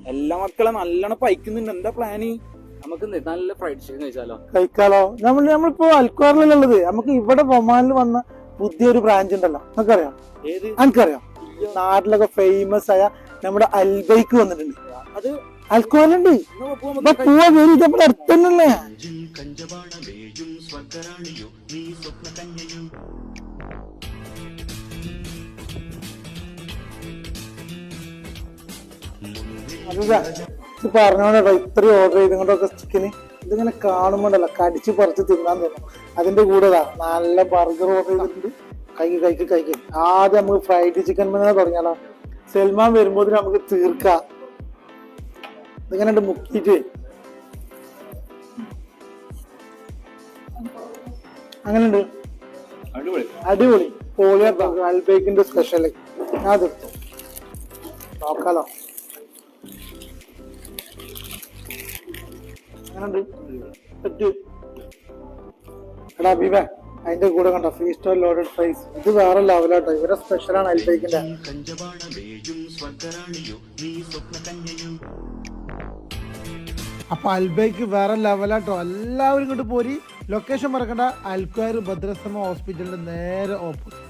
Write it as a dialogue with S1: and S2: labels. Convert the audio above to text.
S1: എല്ലാ മക്കളെ നല്ലോണം പൈക്കുന്നുണ്ട്. എന്താ പ്ലാന്? നമുക്ക് നല്ല ഫ്രൈഡ് ചിക്കൻ
S2: കഴിക്കാലോ. നമ്മളിപ്പോ അൽക്വാറിലുള്ളത് നമുക്ക് ഇവിടെ ഒമാനിൽ വന്ന പുതിയൊരു ബ്രാഞ്ച് ഉണ്ടല്ലോ, നമുക്കറിയാം. എനിക്കറിയാം, നാട്ടിലൊക്കെ ഫേമസ് ആയ നമ്മുടെ അൽബൈക്ക് വന്നിട്ടുണ്ട്. അത് അൽക്വാറുണ്ട്. പോവാ വരും, ഇതപ്പോൾ അടുത്തന്നല്ലേ. പറഞ്ഞോണ്ടോ ഇത്രയും ഓർഡർ ചെയ്തുകൊണ്ടൊക്കെ ചിക്കന് ഇതിങ്ങനെ കാണുമ്പോണ്ടല്ലോ കടിച്ച് പറിച്ച് തിന്നാൻ തോന്നും. അതിന്റെ കൂടെ നല്ല ബർഗർ ഓർഡർ ചെയ്തിട്ടുണ്ട്. കഴിക്കും. ആദ്യം നമുക്ക് ഫ്രൈഡ് ചിക്കൻ തന്നെ തുടങ്ങിയാലോ. സൽമാൻ വരുമ്പോൾ നമുക്ക് തീർക്കാം. ഇതിങ്ങനെ മുക്കിയിട്ട് അങ്ങനെയുണ്ട്. അടിപൊളി പോളിയർ അൽബേക്കിന്റെ സ്പെഷ്യൽ. ഞാൻ തീർത്തു നോക്കാലോ. എടാ ബീബ, അതിന്റെ കൂടെ കണ്ടോ ഫ്രീ സ്റ്റൈൽ ലോഡഡ് ഫ്രൈസ്. ഇത് വേറെ ലെവലാട്ടോ, ഇവരെ സ്പെഷ്യലാണ് അൽബേക്കിന്റെ. അപ്പൊ അൽബൈക്ക് വേറെ ലെവലാട്ടോ. എല്ലാവരും ഇങ്ങോട്ട് പോരി. ലൊക്കേഷൻ മറക്കണ്ട, അൽക്വയർ ഭദ്രസമ ഹോസ്പിറ്റലിന്റെ നേരെ ഓപ്പോസിറ്റ്.